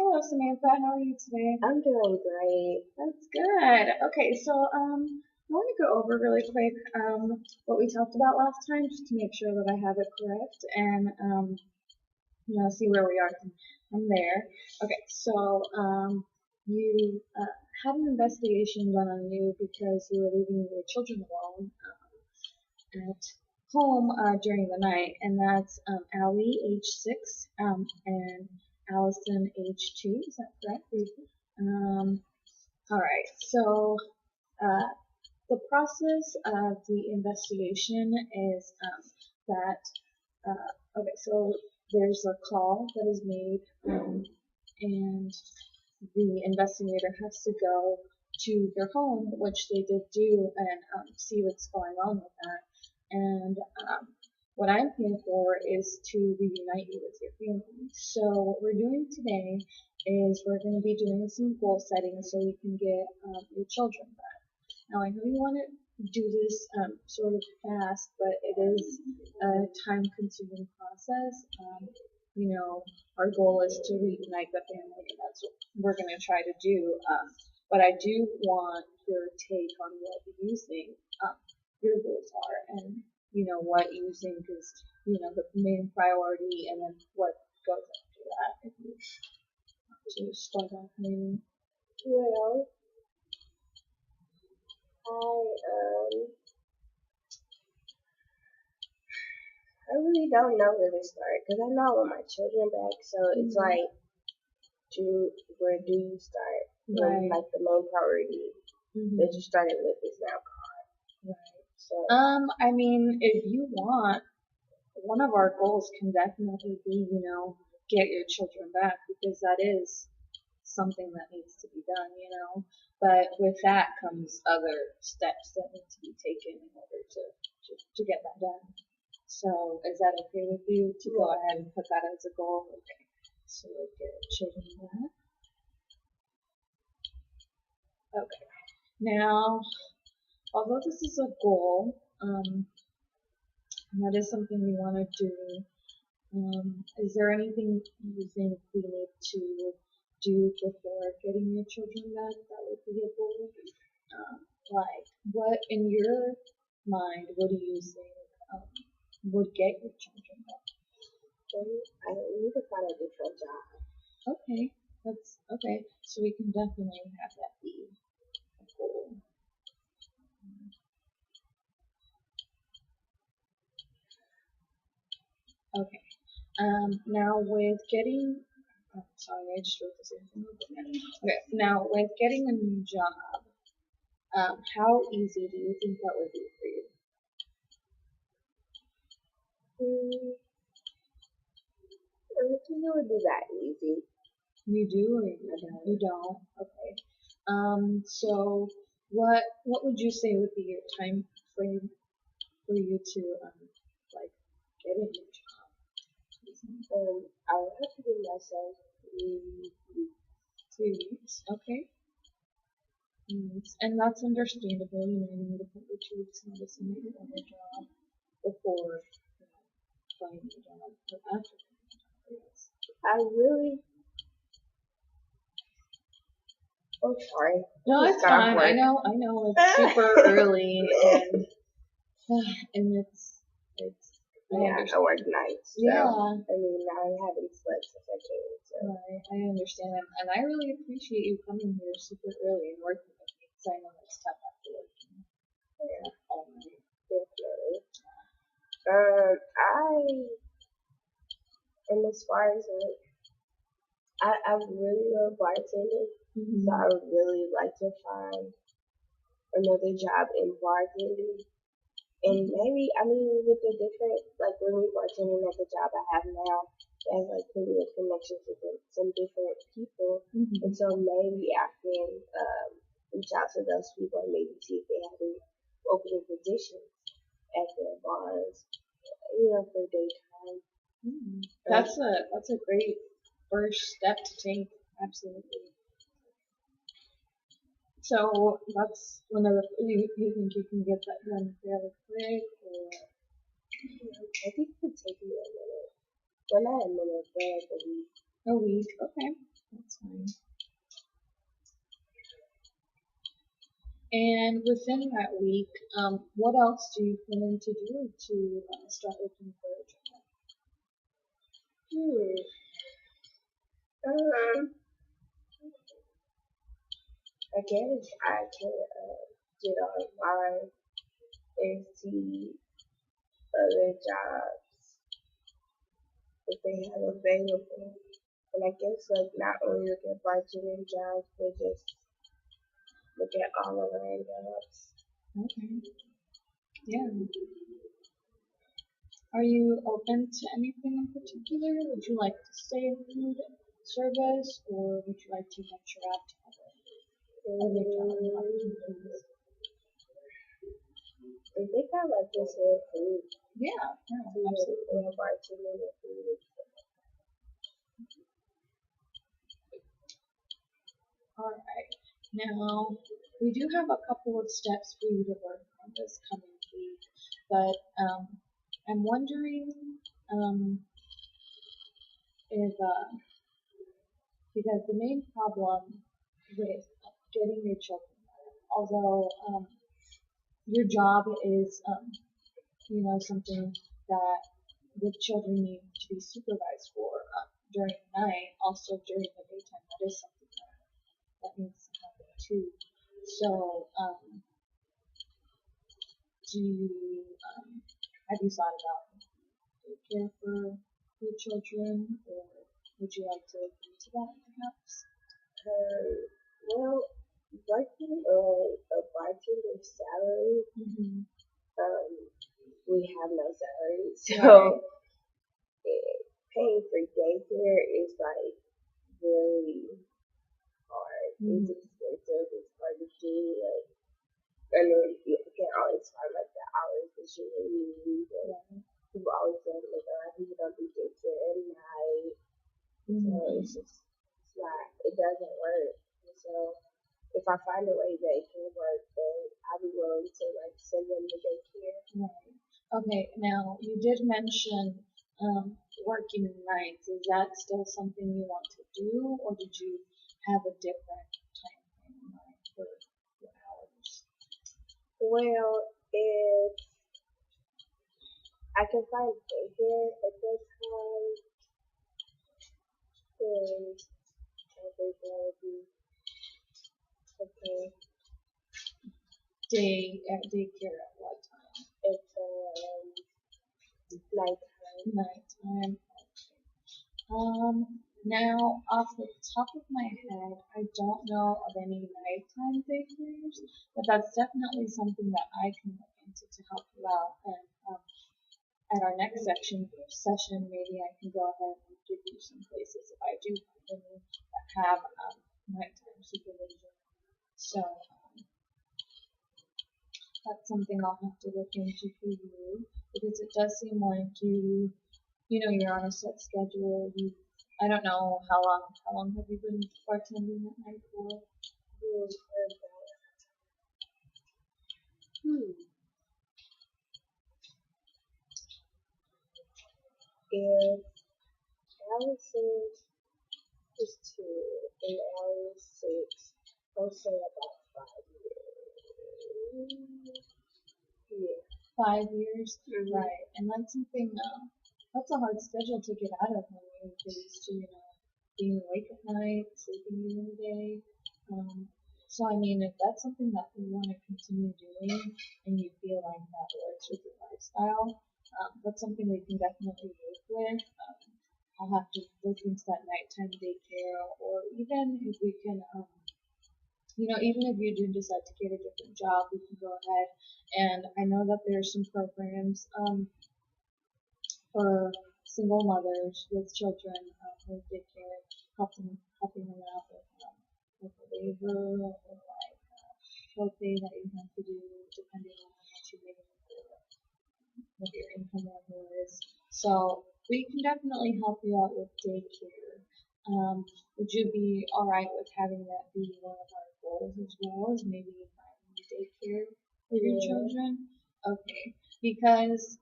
Hello, Samantha. How are you today? I'm doing great. That's good. Okay, so I want to go over really quick what we talked about last time, just to make sure that I have it correct, and see where we are from there. Okay, so you had an investigation done on you because you were leaving your children alone at home during the night, and that's Allie, age 6, and Allison, age 2. Is that correct? Um, all right. So uh, the process of the investigation is that okay. So there's a call that is made, and the investigator has to go to your home, which they did do, and see what's going on with that. And what I'm here for is to reunite you with your family. So what we're doing today is we're going to be doing some goal setting so you can get your children back. Now I know you want to do this sort of fast, but it is a time-consuming process. Our goal is to reunite the family, and that's what we're going to try to do. But I do want your take on what you think your goals are, and what you think is the main priority, and then what goes after that. If you want to start off, maybe. Well, I really don't know where to start because I know I want my children back. So it's like, where do you start? Right. Like the main priority that you started with is now gone. Right. So I mean, if you want, one of our goals can definitely be, get your children back, because that is something that needs to be done. But with that comes other steps that need to be taken in order to get that done. So is that okay with you to go ahead and put that as a goal? Okay. So we'll get children back. Okay. Now, although this is a goal, and that is something we want to do, is there anything you think we need to do before getting your children back that would be a goal? Like, what in your mind, what do you think would get your children back? I need to find a different job. Okay, that's okay. So we can definitely have that be a goal. Okay. Now with getting, oh, sorry, I just wrote this in. Okay. Now with getting a new job, how easy do you think that would be for you? I don't think it would be that easy. You do, or you don't? Okay. So what would you say would be your time frame for you to like get a new job? I would have to give myself 3 weeks. 3 weeks, okay. And that's understandable. You need to put your 2 weeks notice and make it on the job before finding a job or after finding a job, I guess. I really. Oh, sorry. No, it's fine. I know it's super early, and it's. I work nights. So, yeah. I mean, I haven't slept since I came. So. Right, I understand, and I really appreciate you coming here super early and working with me, because I know it's tough after working. Yeah, all night. definitely. And as far as like, I really love bartending, so I would really like to find another job in bartending. And maybe, I mean, with the different, like when we bartending at the job I have now, it has like plenty of connections with some different people. And so maybe I can reach out to those people and maybe see if they have any opening positions at their bars, for daytime. That's a great first step to take. Absolutely. So that's one of the. You think you can get that done fairly quick, or? I think it could take me a minute. Well, not a minute, but like a week. A week, okay. That's And within that week, what else do you plan to do to start looking for a job? Hmm. Um, I guess I can get online and see other jobs if they have available. And I guess like not only look at bartending jobs, but just look at all around jobs. Okay. Yeah. Are you open to anything in particular? Would you like to stay in food service, or would you like to venture out to other job opportunities? I think I like to say food. Yeah, yeah, Food absolutely. and bartending and food. All right. Now, we do have a couple of steps for you to work on this coming week, but I'm wondering if, because the main problem with getting your children, although your job is, something that the children need to be supervised for during the night, also during the daytime, that is something that needs to happen too. So, do you, have you thought about care for your children, or would you like to look into that perhaps? Well, working on a bartender salary, Mm-hmm. um, we have no salary, so Right. paying for daycare is like really hard. It's Mm-hmm. expensive. It's hard to do. Like, I know you can't always find like the hours that you really need. And Right. people always say like a lot of people don't do daycare at night, so Mm-hmm. it's not. It doesn't work. And so if I find a way that it can work, then I'll be willing to like send them to daycare. Right. Okay, now you did mention working nights. Is that still something you want to do, or did you have a different time frame in mind for your hours? Well, if I can find daycare at this time, then I think that would be okay. Daycare at what time? It's nighttime. Nighttime. Now, off the top of my head, I don't know of any nighttime daycares, but that's definitely something that I can look into to help you out. And at our next session, maybe I can go ahead and give you some places if I do find any that have nighttime supervision. So that's something I'll have to look into for you because it does seem like you're on a set schedule. I don't know how long have you been bartending at night for? Hmm. If Allison is 2 and Allie is 6, I'll say about 5 years. Yeah. 5 years, Mm-hmm. right? And that's something. That's a hard schedule to get out of when you're used to being awake at night, sleeping during the day. So I mean, if that's something that you want to continue doing and you feel like that works with your lifestyle, that's something we can definitely work with. I'll have to look into that nighttime daycare, or even if we can, even if you do decide to get a different job, we can go ahead. And I know that there's some programs for single mothers with children with daycare, helping them out with a waiver or like copay that you have to do depending on how much you make or what your income level is. So we can definitely help you out with daycare. Would you be alright with having that be one of our goals as well as maybe finding daycare for your children? Okay, because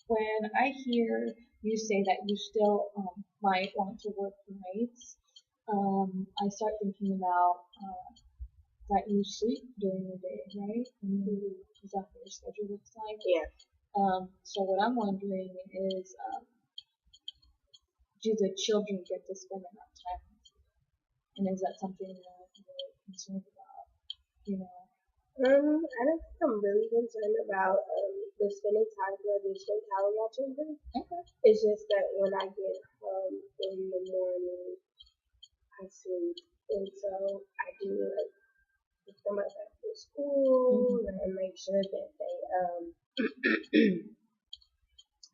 when I hear you say that you still might want to work nights, I start thinking about that you sleep during the day, right? I mean, is that what your schedule looks like? Yeah. So what I'm wondering is, do the children get to spend enough time with you? And is that something that you're concerned about? You know? I don't think I'm really concerned about the spending time where they spend time with my children. Okay. It's just that when I get home in the morning, I sleep, and so I do like pick them up after school and make sure that they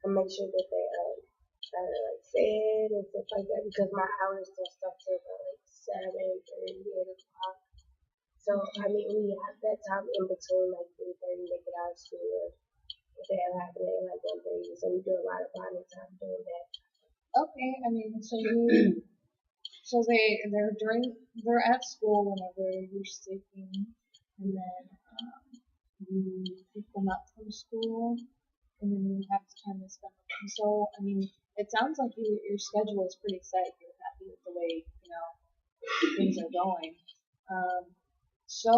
I make sure that they are like fed and stuff like that because my hours don't start till about like 7:30, 8 o'clock. So I mean we have that time in between like 3:30 to get out of school. Or if they have half a day like 1:30, so we do a lot of bonding time doing that. Okay. I mean, so they're at school whenever you're sleeping, and then you pick them up from school, and then you have time to spend with them. So, I mean, it sounds like your schedule is pretty set. You're happy with the way, things are going. So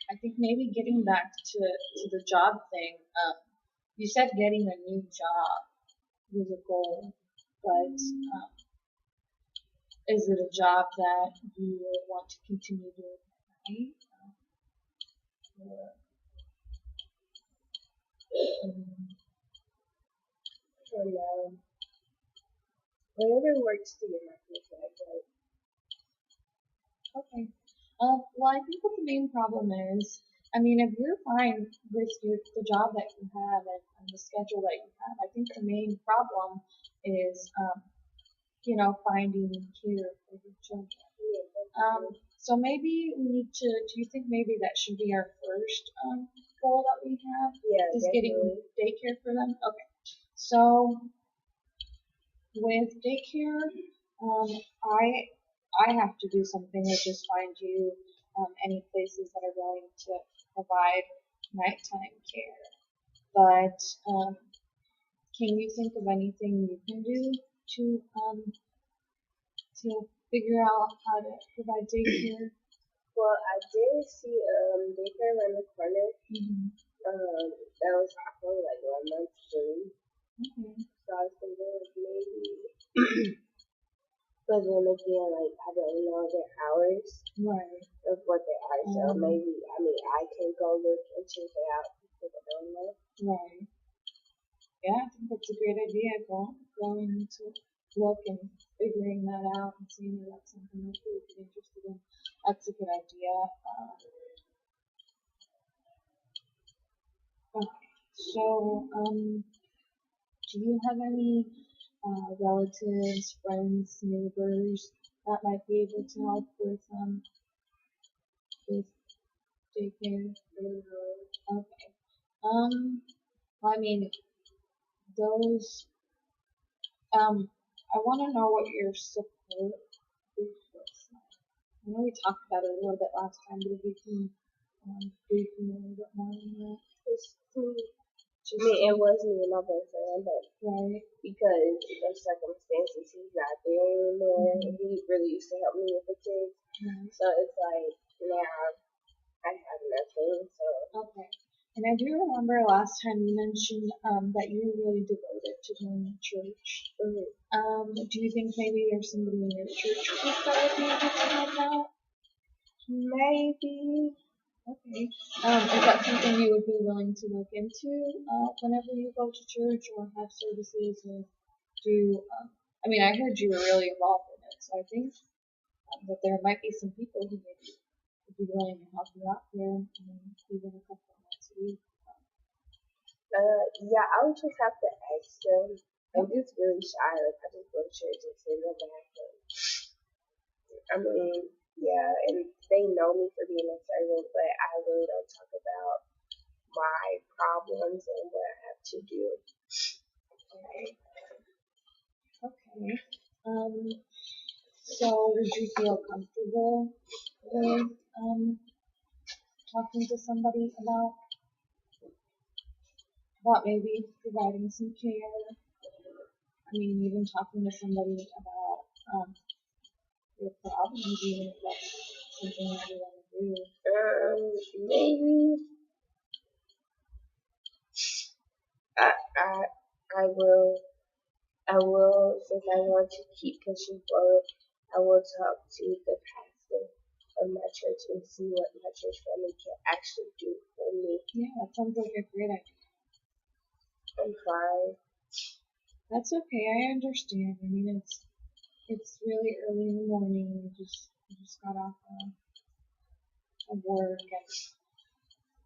I think maybe getting back to the job thing, you said getting a new job was a goal, but is it a job that you would want to continue doing at night? Or, And whatever works to get my paycheck, like okay. Well, I think what the main problem is, I mean, if you're fine with the job that you have and the schedule that you have, I think the main problem is, finding care for your children. So maybe we need to, do you think maybe that should be our first goal that we have? yeah, Is getting definitely. daycare for them? Okay. So with daycare, I have to do something, which is find you any places that are willing to provide nighttime care. But can you think of anything you can do to figure out how to provide daycare? Well, I did see daycare around the corner. That was probably like 1 month free. Okay. So I was thinking like maybe, but then again, like I don't know their hours Right. of what they are. So maybe I mean I can go look and check it out because I don't know. Right. Yeah, I think that's a great idea. Going to look and figuring that out and seeing if that's something that you would be interested in. That's a good idea. Okay. So, do you have any relatives, friends, neighbors that might be able to help with daycare? Okay. Well, I mean, those. I want to know what your support group looks like. I know we talked about it a little bit last time, but if you can brief me a little bit more on that. I mean, it was me and my boyfriend, but Right. because of circumstances, he's not there anymore. And he really used to help me with the kids. So it's like now I have nothing. So Okay. And I do remember last time you mentioned that you were really devoted to going to church. Do you think maybe there's somebody in your church group that would be able to help out? maybe. Okay. Is that something you would be willing to look into whenever you go to church or have services or do? I mean, I heard you were really involved in it, so I think that there might be some people who maybe would be willing to help you out there, even a couple of months a week. Yeah, I would just have to ask them. I'm just really shy. Like I just go to church and sit in the back. I mean, yeah, and they know me for being a servant, but I really don't talk about my problems and what I have to do. Okay. So would you feel comfortable with talking to somebody about maybe providing some care? I mean, even talking to somebody about your problems, even if that's something that you want to Maybe I I I will since I want to keep pushing forward. I will talk to the pastor of my church and see what my church family can actually do for me. Yeah, that sounds like a great idea. I'm fine. That's okay. I understand. I mean, it's really early in the morning. You just got off of work and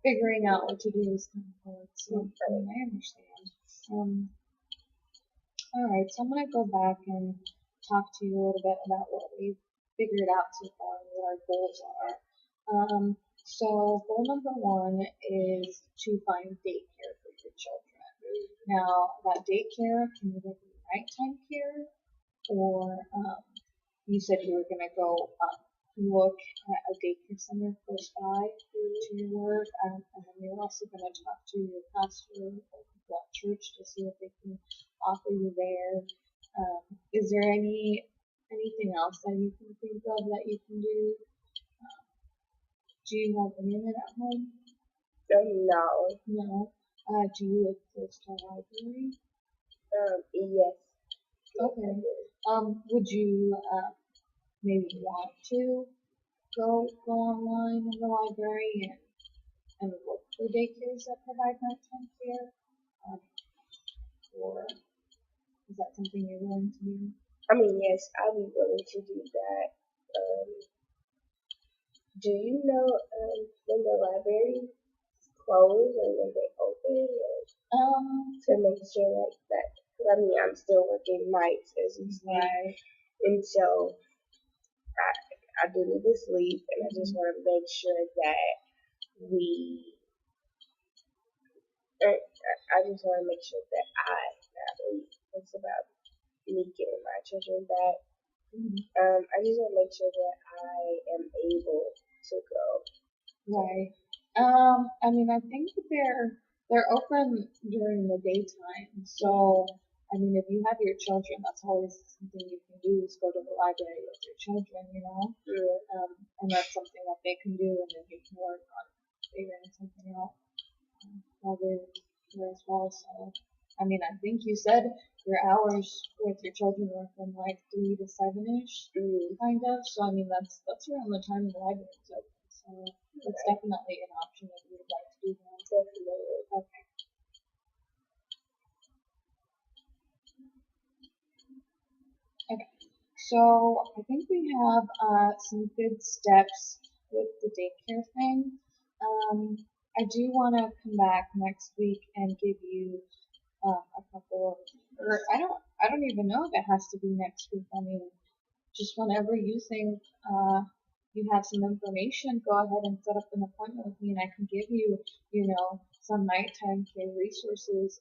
figuring out what to do is kind of hard. So I mean, I understand. All right. So I'm gonna go back and talk to you a little bit about what we've figured out so far and what our goals are. So goal number one is to find daycare for your children. Now, that daycare can either be nighttime care or you said you were going to go look at a daycare center close by to your work, and then you're also going to talk to your pastor or people at church to see what they can offer you there. Is there anything else that you can think of that you can do? Do you have internet at home? No. No. Do you live close to a library? Yes. Okay. Would you maybe want to go online in the library and look for daycares that provide nighttime care? Or is that something you're willing to do? I mean, yes, I'll be willing to do that. Do you know when the library close or when they open? To make sure like that. Cause I mean, I'm still working nights as you say, Right. and so I do need to sleep, and I just want to make sure that we. I just want to make sure that not we. It's about me getting my children back. I just want to make sure that I am able to go. Right. I mean, I think that they're open during the daytime. So, I mean, if you have your children, that's always something you can do is go to the library with your children, you know? And that's something that they can do, and then you can work on figuring something out while they're there as well. So, I mean, I think you said your hours with your children were from like 3 to 7-ish, kind of. So, I mean, that's around the time the library is open. So, it's definitely an option if you would like to do that. Definitely. Okay. Okay. So I think we have some good steps with the daycare thing. I do want to come back next week and give you a couple of, or I don't even know if it has to be next week. I mean, just whenever you think you have some information, go ahead and set up an appointment with me, and I can give you, you know, some nighttime care resources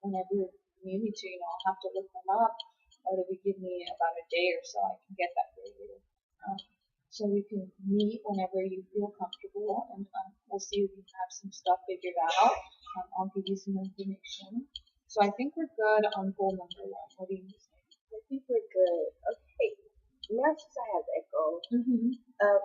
whenever you need me to. You know, I'll have to look them up, but it would give me about a day or so. I can get that for you. So we can meet whenever you feel comfortable, and we'll see if we have some stuff figured out. I'll give you some information. So I think we're good on goal number one. What do you think? I think we're good. Okay. Now since I have that goal, I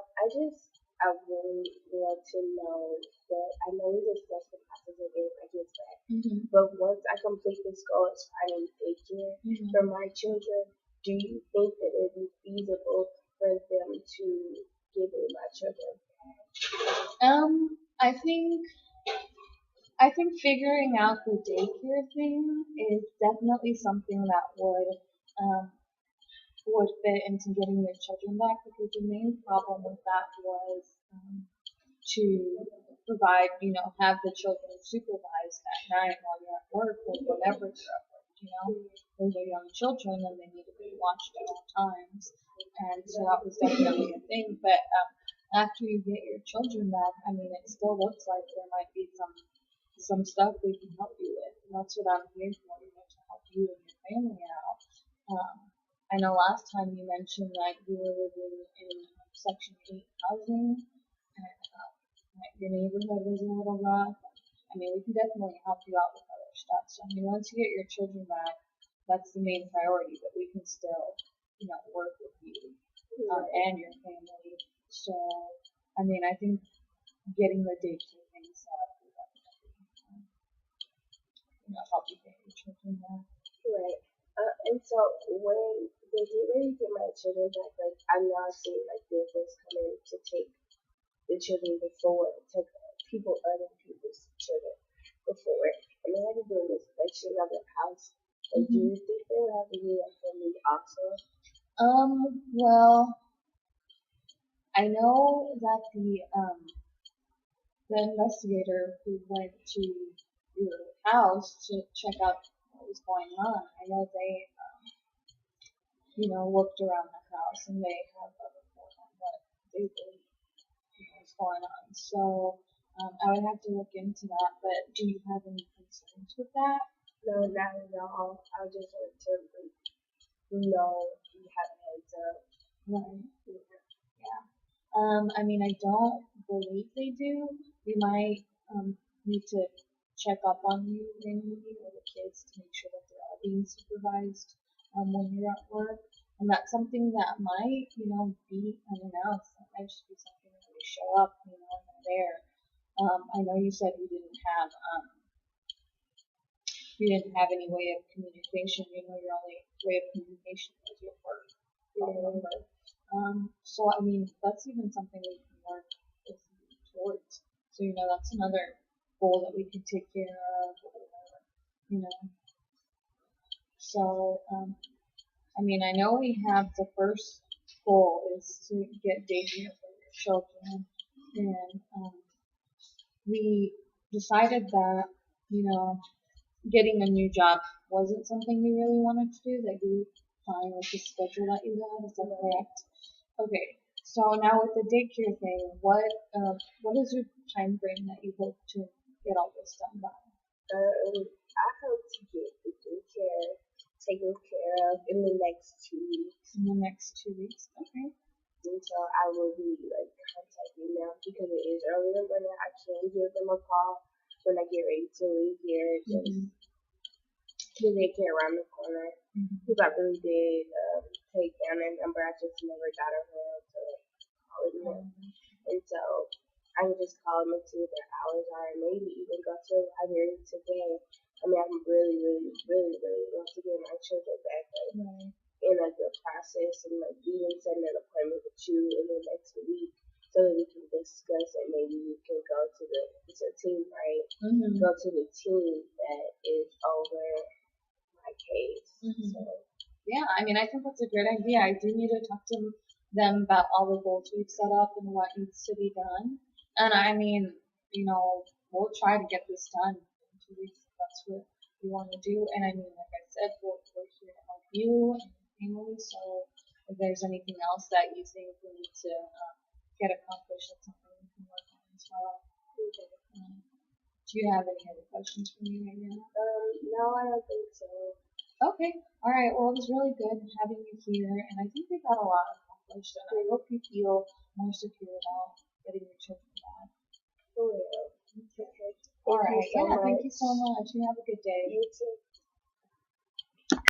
really want to know that I know we discussed the process of getting my kids back, but once I complete this goal as finding daycare for my children, do you think that it would be feasible for them to give me my children back? I think figuring out the daycare thing is definitely something that would fit into getting your children back, because the main problem with that was to provide, you know, have the children supervised at night while you're at work or whenever you're at work, you know. Those are young children and they need to be watched at all times. And so that was definitely a thing. But after you get your children back, I mean, it still looks like there might be some stuff we can help you with. And that's what I'm here for, you know, to help you and your family out. I know last time you mentioned that you were living in Section 8 housing, and your neighborhood was a little rough. I mean, we can definitely help you out with other stuff. So, I mean, once you get your children back, that's the main priority, but we can still, you know, work with you and your family. So, I mean, I think getting the daycare thing set up will definitely, help you get your children back. Right. And so when they get ready to get my children back, like I'm now seeing like therapists coming to take the children before, take other people's children before, and they had to do an inspection of the house. And do you think they would have to do that for me also? Well, I know that the investigator who went to your house to check out what was going on, I know they, looked around the house and they have a report on what they believe is going on. So I would have to look into that. But do you have any concerns with that? No, not at all. I just want to know you have a heads up. Right. Yeah. I mean, I don't believe they do. We might need to check up on you manually or the kids to make sure that they're all being supervised when you're at work. And that's something that might, be unannounced. That might just be something that we show up, and they're there. I know you said you didn't have any way of communication. Your only way of communication was your work. Remember? So I mean, that's even something we can work with you towards. So that's another goal that we can take care of, or whatever. So I mean, I know we have the first goal is to get daycare for your children, and we decided that getting a new job wasn't something you really wanted to do. That you were fine with the schedule that you had. Is that correct? Okay. So now with the daycare thing, what is your time frame that you hope to get all this done by? I hope to get the daycare taken care of in the next 2 weeks. In the next 2 weeks, okay. And so I will be contacting them because it is early in the morning. I can give them a call when I get ready to leave here. Just the daycare around the corner. Because I really did take down their number. I just never got around to calling them. And so I can just call them and see what their hours are and maybe even go to the library today. I mean, I'm really, really, really, really want to get my children back in a good process and even set an appointment with you in the next week so that we can discuss and maybe you can go to it's a team, right? Go to the team that is over my case. So. Yeah, I mean, I think that's a great idea. I do need to talk to them about all the goals we've set up and what needs to be done. And I mean, we'll try to get this done in 2 weeks if that's what you want to do. And I mean, like I said, we're here to help you and your family. So if there's anything else that you think we need to get accomplished, that's something we can work on as well. Do you have any other questions for me right now? No, I don't think so. Okay. All right. Well, it was really good having you here, and I think we got a lot accomplished. And I hope you feel more secure about getting your children back. For real. Okay. All right. Thank you so much. Thank you so much. You have a good day. You too.